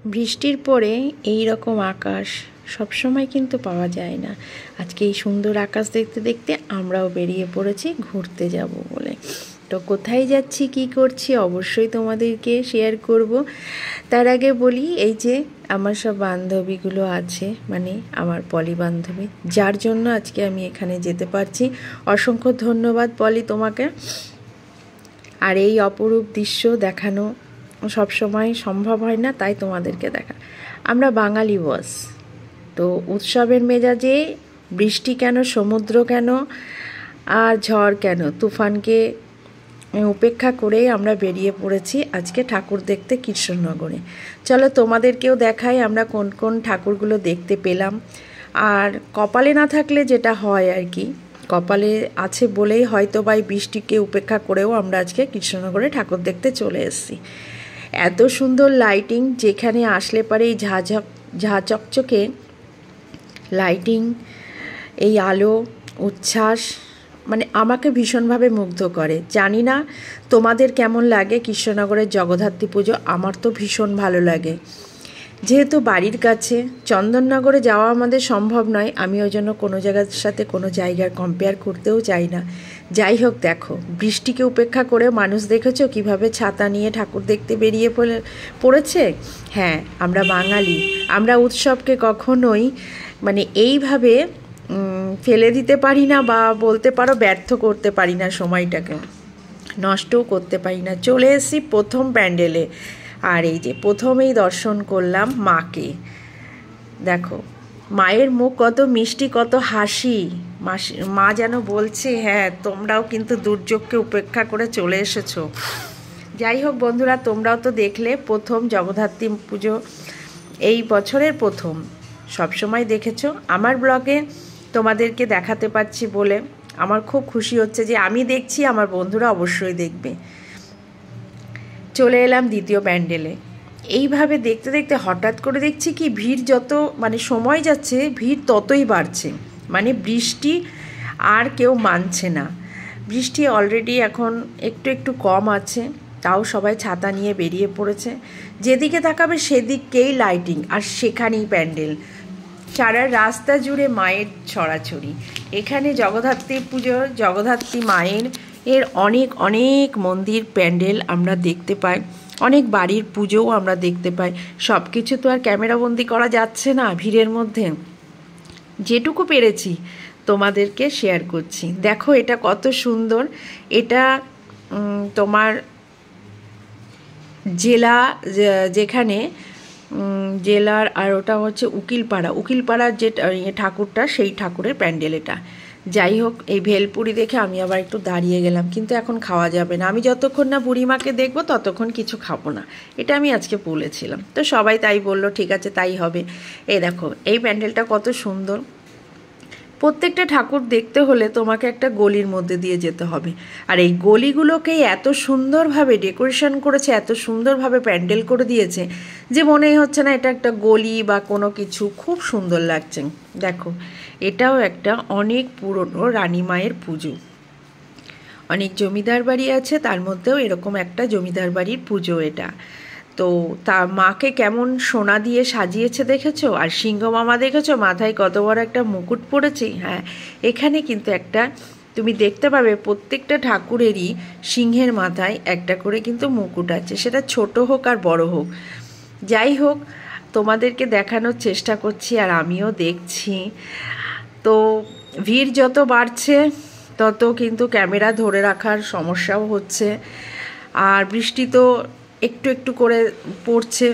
বৃষ্টির পরে এই রকম আকাশ সবসময় কিন্তু পাওয়া যায় না। আজকে এই সুন্দর আকাশ দেখতে দেখতে আমরাও বেরিয়ে পড়েছি ঘুরতে যাব বলে। তো কোথায় যাচ্ছি কি করছি অবশ্যই তোমাদেরকে শেয়ার করব। তার আগে বলি, এই যে আমার সব বান্ধবীগুলো আছে, মানে আমার পলি বান্ধবী, যার জন্য আজকে আমি এখানে যেতে পারছি। অসংখ্য ধন্যবাদ পলি তোমাকে। আর এই অপরূপ দৃশ্য দেখানো সবসময় সম্ভব হয় না, তাই তোমাদেরকে দেখা। আমরা বাঙালি বস, তো উৎসবের মেজাজে বৃষ্টি কেন, সমুদ্র কেন, আর ঝড় কেন, তুফানকে উপেক্ষা করেই আমরা বেরিয়ে পড়েছি আজকে ঠাকুর দেখতে কৃষ্ণনগরে। চলো তোমাদেরকেও দেখাই আমরা কোন কোন ঠাকুরগুলো দেখতে পেলাম। আর কপালে না থাকলে যেটা হয় আর কি, কপালে আছে বলেই হয়তো বা বৃষ্টিকে উপেক্ষা করেও আমরা আজকে কৃষ্ণনগরে ঠাকুর দেখতে চলে এসেছি। এত সুন্দর লাইটিং, যেখানে আসলে পারে এই ঝা চকচকে লাইটিং, এই আলো উচ্ছ্বাস মানে আমাকে ভীষণভাবে মুগ্ধ করে। জানি না তোমাদের কেমন লাগে কৃষ্ণনগরের জগদ্ধাত্রী পুজো, আমার তো ভীষণ ভালো লাগে। যেহেতু বাড়ির কাছে চন্দননগরে যাওয়া আমাদের সম্ভব নয়, আমি ওই জন্য কোনো জায়গার সাথে কোনো জায়গার কম্পেয়ার করতেও চাই না। যাই হোক, দেখো বৃষ্টিকে উপেক্ষা করে মানুষ দেখেছো কিভাবে ছাতা নিয়ে ঠাকুর দেখতে বেরিয়ে পড়েছে। হ্যাঁ, আমরা বাঙালি, আমরা উৎসবকে কখনোই মানে এইভাবে ফেলে দিতে পারি না, বা বলতে পারো ব্যর্থ করতে পারি না, সময়টাকে নষ্টও করতে পারি না। চলে এসেছি প্রথম প্যান্ডেলে, আর এই যে প্রথমেই দর্শন করলাম মাকে। দেখো মায়ের মুখ কত মিষ্টি, কত হাসি, মা যেন বলছে হ্যাঁ তোমরাও কিন্তু দুর্যোগকে উপেক্ষা করে চলে এসেছো। যাই হোক বন্ধুরা, তোমরাও তো দেখলে প্রথম জগদ্ধাত্রী পুজো, এই বছরের প্রথম। সবসময় দেখেছো আমার ব্লগে, তোমাদেরকে দেখাতে পারছি বলে আমার খুব খুশি হচ্ছে যে আমি দেখছি, আমার বন্ধুরা অবশ্যই দেখবে। চলে এলাম দ্বিতীয় প্যান্ডেলে। এইভাবে দেখতে দেখতে হঠাৎ করে দেখছি কি ভিড় যত মানে সময় যাচ্ছে ভিড় ততই বাড়ছে। মানে বৃষ্টি আর কেউ মানছে না। বৃষ্টি অলরেডি এখন একটু একটু কম আছে, তাও সবাই ছাতা নিয়ে বেরিয়ে পড়েছে। যেদিকে তাকাবে সেদিকেই লাইটিং, আর সেখানেই প্যান্ডেল। সারা রাস্তা জুড়ে মায়ের ছড়াছড়ি। এখানে জগদ্ধাত্রী পুজো, জগদ্ধাত্রী মায়ের অনেক অনেক মন্দির প্যান্ডেল আমরা দেখতে পাই, অনেক বাড়ির পুজোও আমরা দেখতে পাই। সব কিছু তো আর ক্যামেরাবন্দি করা যাচ্ছে না ভিড়ের মধ্যে, যেটুকু পেরেছি তোমাদেরকে শেয়ার করছি। দেখো এটা কত সুন্দর, এটা তোমার জেলা, যেখানে জেলার, আর ওটা হচ্ছে উকিলপাড়ার যে ঠাকুরটা, সেই ঠাকুরের প্যান্ডেল এটা। যাই হোক, এই ভেলপুরি দেখে আমি আবার একটু দাঁড়িয়ে গেলাম, কিন্তু এখন খাওয়া যাবে না। আমি যতক্ষণ না বুড়িমাকে দেখবো ততক্ষণ কিছু খাবো না, এটা আমি আজকে বলেছিলাম। তো সবাই তাই বললো, ঠিক আছে তাই হবে। এই দেখো এই প্যান্ডেলটা কত সুন্দর। প্রত্যেকটা ঠাকুর দেখতে হলে তোমাকে একটা গলির মধ্যে দিয়ে যেতে হবে, আর এই গলিগুলোকেই এত সুন্দরভাবে ডেকোরেশন করেছে, এত সুন্দরভাবে প্যান্ডেল করে দিয়েছে যে মনেই হচ্ছে না এটা একটা গলি বা কোনো কিছু। খুব সুন্দর লাগছে। দেখো এটাও একটা অনেক পুরনো রানী মায়ের পুজো। অনেক জমিদার বাড়ি আছে, তার মধ্যেও এরকম একটা জমিদার বাড়ির পুজো এটা। তো তা মাকে কেমন সোনা দিয়ে সাজিয়েছে দেখেছো, আর সিংহ মামা দেখেছো মাথায় কত বড় একটা মুকুট পড়েছে। হ্যাঁ, এখানে কিন্তু একটা তুমি দেখতে পাবে প্রত্যেকটা ঠাকুরেরই সিংহের মাথায় একটা করে কিন্তু মুকুট আছে, সেটা ছোট হোক আর বড় হোক। যাই হোক, তোমাদেরকে দেখানোর চেষ্টা করছি আর আমিও দেখছি। তো ভিড় যত বাড়ছে তত কিন্তু ক্যামেরা ধরে রাখার সমস্যাও হচ্ছে, আর বৃষ্টি তো একটু একটু করে পড়ছে।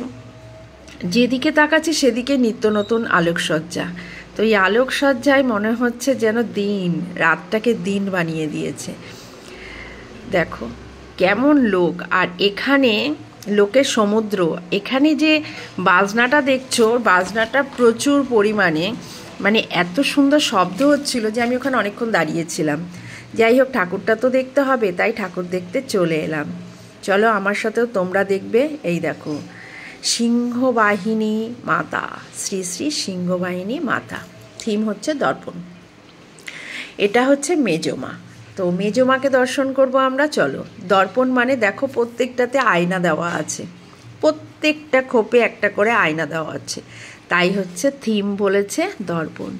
যেদিকে তাকাচ্ছি সেদিকে নিত্য নতুন আলোকসজ্জা। তো এই আলোকসজ্জায় মনে হচ্ছে যেন দিন রাতটাকে দিন বানিয়ে দিয়েছে। দেখো কেমন লোক, আর এখানে লোকের সমুদ্র। এখানে যে বাজনাটা দেখছো, বাজনাটা প্রচুর পরিমাণে, মানে এত সুন্দর শব্দ হচ্ছিল যে আমি ওখানে অনেকক্ষণ দাঁড়িয়েছিলাম। যাই হোক, ঠাকুরটা তো দেখতে হবে, তাই ঠাকুর দেখতে চলে এলাম। চলো আমার সাথেও তোমরা দেখবে। এই দেখো সিংহবাহিনী মাতা, শ্রী শ্রী সিংহবাহিনী মাতা, থিম হচ্ছে দর্পণ। এটা হচ্ছে মেজমা। তো মেজমাকে দর্শন করব আমরা। চলো, দর্পণ মানে দেখো প্রত্যেকটাতে আয়না দেওয়া আছে, প্রত্যেকটা খোপে একটা করে আয়না দেওয়া আছে, তাই হচ্ছে থিম বলেছে দর্পণ।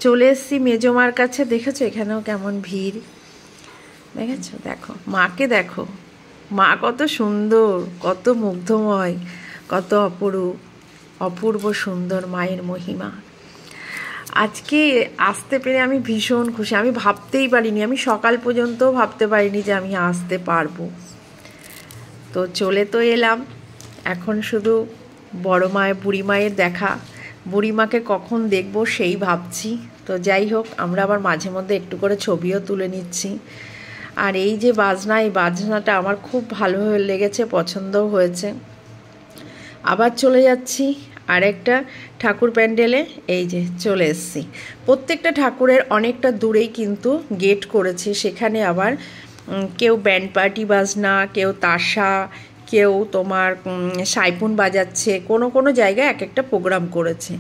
চলে এসছি মেজমার কাছে, দেখেছো এখানেও কেমন ভিড়, দেখেছো? দেখো মাকে, দেখো মা কত সুন্দর, কত মুগ্ধময়, কত অপূর্ব সুন্দর মায়ের মহিমা। আজকে আসতে পেরে আমি ভীষণ খুশি, আমি ভাবতেই পারিনি, আমি সকাল পর্যন্ত ভাবতে পারিনি যে আমি আসতে পারবো। তো চলে তো এলাম, এখন শুধু বড় মায়ের বুড়ি মায়ের দেখা, বুড়িমাকে কখন দেখবো সেই ভাবছি। তো যাই হোক, আমরা আবার মাঝে মধ্যে একটু করে ছবিও তুলে নিচ্ছি। আর এই যে বাজনা, এই বাজনাটা আমার খুব ভালো লেগেছে, পছন্দও হয়েছে। আবার চলে যাচ্ছি আরেকটা ঠাকুর প্যান্ডেলে, এই যে চলে এসছি। প্রত্যেকটা ঠাকুরের অনেকটা দূরেই কিন্তু গেট করেছে, সেখানে আবার কেউ ব্যান্ড পার্টি বাজনা, কেউ তাসা, কেউ তোমার সাইপুন বাজাচ্ছে, কোনো জায়গায় এক একটা প্রোগ্রাম করেছে।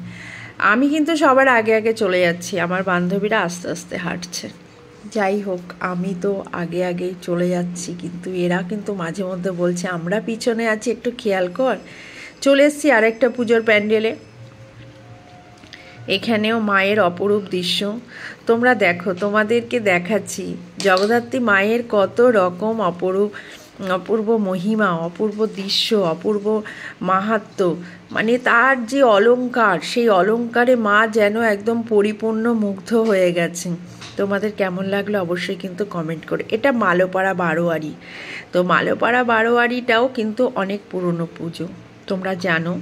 আমি কিন্তু সবার আগে আগে চলে যাচ্ছি, আমার বান্ধবীরা আস্তে আস্তে হাঁটছে। যাই হোক, আমি তো আগে আগেই চলে যাচ্ছি, কিন্তু এরা কিন্তু মাঝে মধ্যে বলছে আমরা পিছনে আছি, একটু খেয়াল কর। চলে এসছি আরেকটা পুজোর প্যান্ডেলে, এখানেও মায়ের অপরূপ দৃশ্য। তোমরা দেখো, তোমাদেরকে দেখাচ্ছি জগদ্ধাত্রী মায়ের কত রকম অপূর্ব মহিমা, অপূর্ব দৃশ্য, অপূর্ব মাহাত্ম্য। মানে তার যে অলংকার, সেই অলংকারে মা যেন একদম পরিপূর্ণ মুগ্ধ হয়ে গেছে। তোমাদের কেমন লাগলো অবশ্যই কিন্তু কমেন্ট করে। এটা মালোপাড়া বারোয়ারি, তো মালোপাড়া বারোয়ারিটাও কিন্তু অনেক পুরনো পুজো, তোমরা জানো।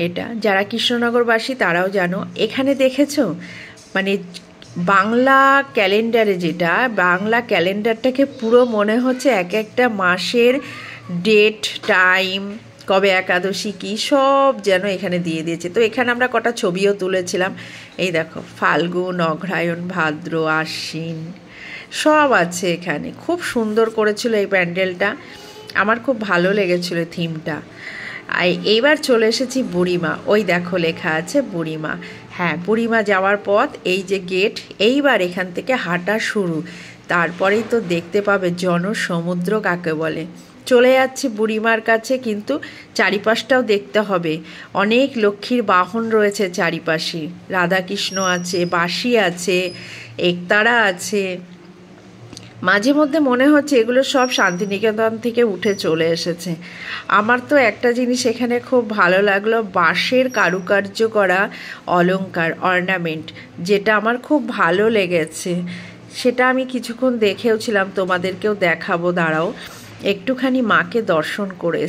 এটা যারা কৃষ্ণনগরবাসী তারাও জানো। এখানে দেখেছো, মানে বাংলা ক্যালেন্ডারে, যেটা বাংলা ক্যালেন্ডারটাকে পুরো মনে হচ্ছে এক একটা মাসের ডেট, টাইম, কবে একাদশী কি সব যেন এখানে দিয়ে দিয়েছে। তো এখানে আমরা কটা ছবিও তুলেছিলাম। এই দেখো, ফাল্গুন, অগ্রহায়ণ, ভাদ্র, আশ্বিন সব আছে এখানে। খুব সুন্দর করেছিল এই প্যান্ডেলটা, আমার খুব ভালো লেগেছিল থিমটা। এইবার চলে এসেছি বুড়িমা, ওই দেখো লেখা আছে বুড়িমা। হ্যাঁ, বুড়িমা যাওয়ার পথ, এই যে গেট, এইবার এখান থেকে হাঁটা শুরু, তারপরেই তো দেখতে পাবে জনসমুদ্র কাকে বলে। চলে যাচ্ছি বুড়িমার কাছে, কিন্তু চারিপাশটাও দেখতে হবে। অনেক লক্ষ্মীর বাহন রয়েছে চারিপাশে, রাধাকৃষ্ণ আছে, বাঁশি আছে, একতারা আছে। মাঝে মধ্যে মনে হচ্ছে এগুলো সব শান্তিনিকেতন থেকে উঠে চলে এসেছে। আমার তো একটা জিনিস এখানে খুব ভালো লাগলো, বাঁশের কারুকার্য করা অলংকার, অর্নামেন্ট, যেটা আমার খুব ভালো লেগেছে। সেটা আমি কিছুক্ষণ দেখেওছিলাম, তোমাদেরকেও দেখাবো, দাঁড়াও একটুখানি মাকে দর্শন করে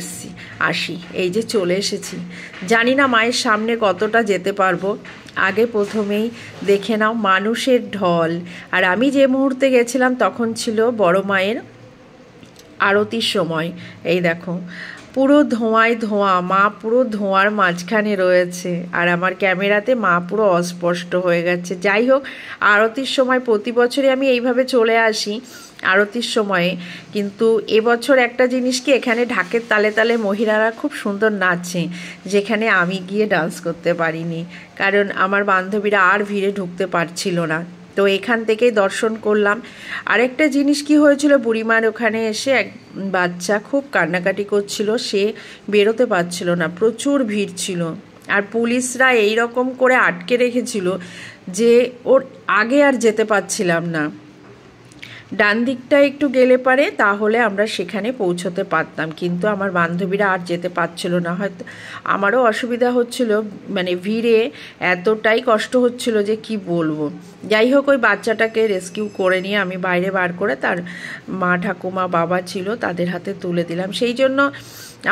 আসি। এই যে চলে এসেছি, জানি না মায়ের সামনে কতটা যেতে পারবো। আগে প্রথমেই দেখে নাও মানুষের ঢল। আর আমি যে মুহূর্তে গেছিলাম তখন ছিল বড় মায়ের আরতির সময়। এই দেখো পুরো ধোঁয়ায় ধোঁয়া, মা পুরো ধোঁয়ার মাঝখানে রয়েছে, আর আমার ক্যামেরাতে মা পুরো অস্পষ্ট হয়ে গেছে। যাই হোক, আরতির সময় প্রতি বছরই আমি এইভাবে চলে আসি আরতির সময়ে, কিন্তু এবছর একটা জিনিস কি, এখানে ঢাকের তালে তালে মহিলারা খুব সুন্দর নাচছে, যেখানে আমি গিয়ে ডান্স করতে পারিনি, কারণ আমার বান্ধবীরা আর ভিড়ে ঢুকতে পারছিল না। তো এখান থেকেই দর্শন করলাম। আরেকটা জিনিস কি হয়েছিল, বুড়িমার ওখানে এসে এক বাচ্চা খুব কান্নাকাটি করছিল, সে বেরোতে পারছিল না, প্রচুর ভিড় ছিল, আর পুলিশরা এই রকম করে আটকে রেখেছিল যে ওর আগে আর যেতে পারছিলাম না। ডান দিকটা একটু গেলে পারে তাহলে আমরা সেখানে পৌঁছতে পারতাম, কিন্তু আমার বান্ধবীরা আর যেতে পারছিল না। হয়তো আমারও অসুবিধা হচ্ছিল, মানে ভিড়ে এতটাই কষ্ট হচ্ছিল যে কি বলবো। যাই হোক, ওই বাচ্চাটাকে রেস্কিউ করে নিয়ে আমি বাইরে বার করে তার মা, ঠাকুমা, বাবা ছিল, তাদের হাতে তুলে দিলাম। সেই জন্য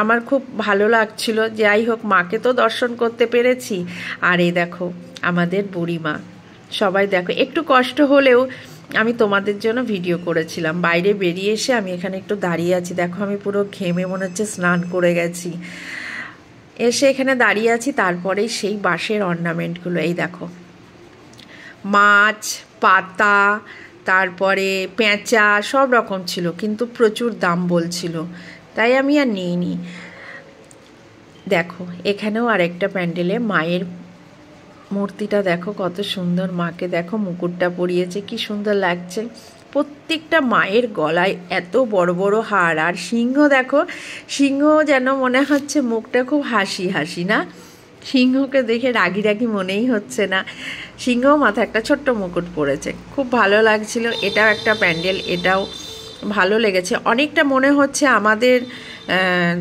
আমার খুব ভালো লাগছিল। যাই হোক, মাকে তো দর্শন করতে পেরেছি। আর এই দেখো আমাদের বুড়িমা, সবাই দেখো, একটু কষ্ট হলেও আমি তোমাদের জন্য ভিডিও করেছিলাম। বাইরে বেরিয়ে এসে আমি এখানে একটু দাঁড়িয়ে আছি, দেখো আমি পুরো ঘেমে মনে হচ্ছে স্নান করে গেছি। এসে এখানে দাঁড়িয়ে আছি, তারপরে সেই বাঁশের অর্নামেন্টগুলো, এই দেখো মাছ, পাতা, তারপরে পেঁচা সব রকম ছিল, কিন্তু প্রচুর দাম বলছিল, তাই আমি আর নিইনি। দেখো এখানেও আরেকটা প্যান্ডেলে মায়ের মূর্তিটা দেখো কত সুন্দর, মাকে দেখো মুকুটটা পরিয়েছে, কি সুন্দর লাগছে। প্রত্যেকটা মায়ের গলায় এত বড় বড় হার, আর সিংহ দেখো, সিংহ যেন মনে হচ্ছে মুখটা খুব হাসি হাসি না, সিংহকে দেখে রাগি রাগি মনেই হচ্ছে না। সিংহ মাথায় একটা ছোট্ট মুকুট পরেছে, খুব ভালো লাগছিল। এটাও একটা প্যান্ডেল, এটাও ভালো লেগেছে। অনেকটা মনে হচ্ছে আমাদের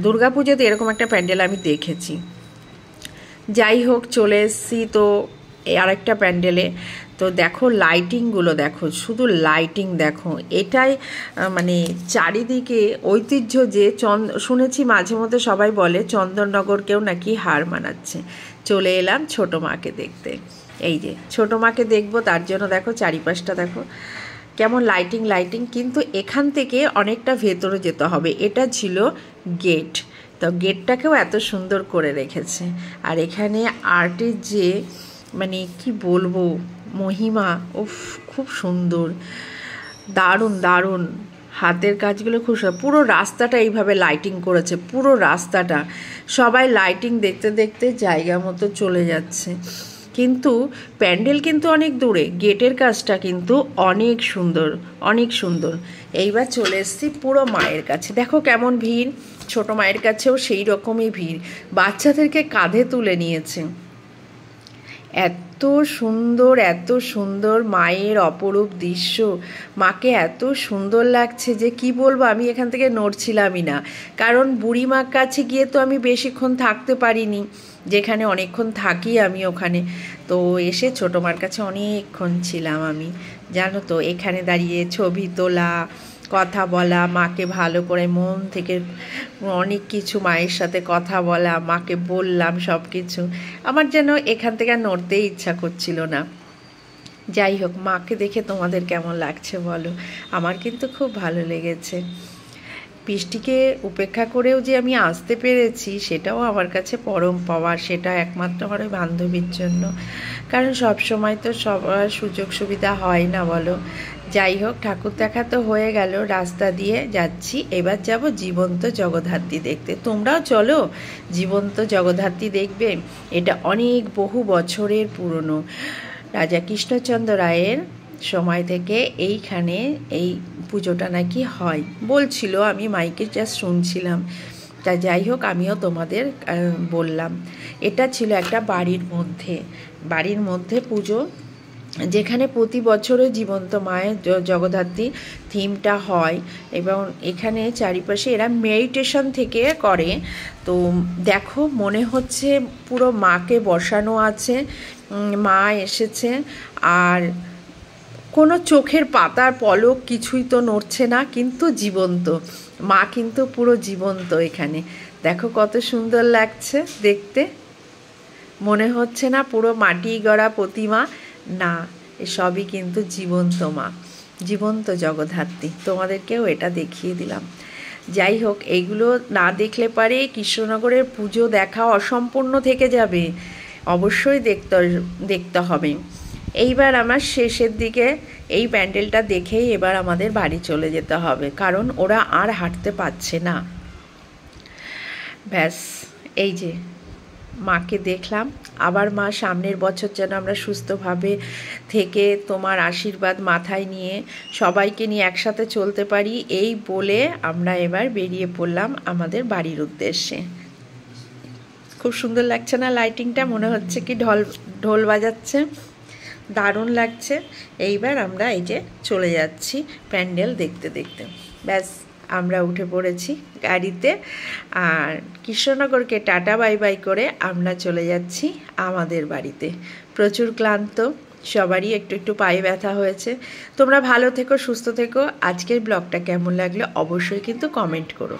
দুর্গাপুজোতে এরকম একটা প্যান্ডেল আমি দেখেছি। যাই হোক, চলে এসেছি তো আরেকটা প্যান্ডেলে। তো দেখো লাইটিংগুলো দেখো, শুধু লাইটিং দেখো, এটাই মানে চারিদিকে ঐতিহ্য। যে শুনেছি মাঝে মধ্যে সবাই বলে চন্দননগরকেও নাকি হার মানাচ্ছে। চলে এলাম ছোটো মাকে দেখতে। এই যে ছোটো মাকে দেখবো, তার জন্য দেখো চারিপাশটা দেখো কেমন লাইটিং লাইটিং। কিন্তু এখান থেকে অনেকটা ভেতরে যেতে হবে, এটা ছিল গেট। তো গেটটাকেও এত সুন্দর করে রেখেছে। আর এখানে আর্টের যে মানে কি বলবো মহিমা, উফ খুব সুন্দর, দারুণ দারুণ হাতের কাজগুলো খুব সুন্দর। পুরো রাস্তাটা এইভাবে লাইটিং করেছে, পুরো রাস্তাটা সবাই লাইটিং দেখতে দেখতে জায়গা মতো চলে যাচ্ছে। কিন্তু প্যান্ডেল কিন্তু অনেক দূরে, গেটের কাজটা কিন্তু অনেক সুন্দর, অনেক সুন্দর। এইবার চলে এসেছি পুরো মায়ের কাছে। দেখো কেমন ভিড়, ছোটো মায়ের কাছেও সেই রকমই ভিড়, বাচ্চাদেরকে কাঁধে তুলে নিয়েছে। এত সুন্দর, এত সুন্দর মায়ের অপরূপ দৃশ্য, মাকে এত সুন্দর লাগছে যে কি বলবো। আমি এখান থেকে নড়ছিলামই না, কারণ বুড়ি মার কাছে গিয়ে তো আমি বেশিক্ষণ থাকতে পারিনি, যেখানে অনেকক্ষণ থাকি আমি ওখানে। তো এসে ছোটো মার কাছে অনেকক্ষণ ছিলাম আমি, জানো তো। এখানে দাঁড়িয়ে ছবি তোলা, কথা বলা, মাকে ভালো করে মন থেকে অনেক কিছু মায়ের সাথে কথা বলা, মাকে বললাম সব কিছু। আমার যেন এখান থেকে নড়তেই ইচ্ছা করছিল না। যাই হোক, মাকে দেখে তোমাদের কেমন লাগছে বলো। আমার কিন্তু খুব ভালো লেগেছে। বৃষ্টিকে উপেক্ষা করেও যে আমি আসতে পেরেছি, সেটাও আমার কাছে পরম পাওয়ার। সেটা একমাত্র আমার ওই বান্ধবীর জন্য, কারণ সব সময় তো সবার সুযোগ সুবিধা হয় না বলো। যাই হোক, ঠাকুর দেখা তো হয়ে গেল, রাস্তা দিয়ে যাচ্ছি। এবার যাব জীবন্ত জগদ্ধাত্রী দেখতে। তোমরাও চলো জীবন্ত জগদ্ধাত্রী দেখবে। এটা অনেক বহু বছরের পুরনো, রাজা কৃষ্ণচন্দ্র রায়ের সময় থেকে এইখানে এই পুজোটা নাকি হয় বলছিল। আমি মাইকে জাস্ট শুনছিলাম। তা যাই হোক, আমিও তোমাদের বললাম। এটা ছিল একটা বাড়ির মধ্যে পুজো, যেখানে প্রতি বছরে জীবন্ত মায়ের জগদ্ধাত্রী থিমটা হয়। এবং এখানে চারিপাশে এরা মেডিটেশন থেকে করে। তো দেখো মনে হচ্ছে পুরো মাকে বসানো আছে, মা এসেছে, আর কোনো চোখের পাতার পলক কিছুই তো নড়ছে না, কিন্তু জীবন্ত মা, কিন্তু পুরো জীবন্ত। এখানে দেখো কত সুন্দর লাগছে দেখতে। মনে হচ্ছে না পুরো মাটি গড়া প্রতিমা, না, এসবই কিন্তু জীবন্ত মা, জীবন্ত জগদ্ধাত্রী। তোমাদেরকেও এটা দেখিয়ে দিলাম। যাই হোক, এইগুলো না দেখলে পারে কৃষ্ণনগরের পুজো দেখা অসম্পূর্ণ থেকে যাবে। অবশ্যই দেখতে হবে। এইবার আমার শেষের দিকে এই প্যান্ডেলটা দেখেই এবার আমাদের বাড়ি চলে যেতে হবে, কারণ ওরা আর হাঁটতে পারছে না। ব্যাস, এই যে মাকে দেখলাম। আবার মা সামনের বছর যেন আমরা সুস্থভাবে থেকে তোমার আশীর্বাদ মাথায় নিয়ে সবাইকে নিয়ে একসাথে চলতে পারি, এই বলে আমরা এবার বেরিয়ে পড়লাম আমাদের বাড়ির উদ্দেশ্যে। খুব সুন্দর লাগছে না লাইটিংটা? মনে হচ্ছে কি ঢোল বাজাচ্ছে, দারুণ লাগছে। এইবার আমরা এই যে চলে যাচ্ছি প্যান্ডেল দেখতে দেখতে। ব্যাস, আমরা উঠে পড়েছি গাড়িতে, আর কৃষ্ণনগরকে টাটা বাই বাই করে আমরা চলে যাচ্ছি আমাদের বাড়িতে। প্রচুর ক্লান্ত, সবারই একটু একটু পায়ে ব্যথা হয়েছে। তোমরা ভালো থেকো, সুস্থ থেকো। আজকের ব্লগটা কেমন লাগলো অবশ্যই কিন্তু কমেন্ট করো।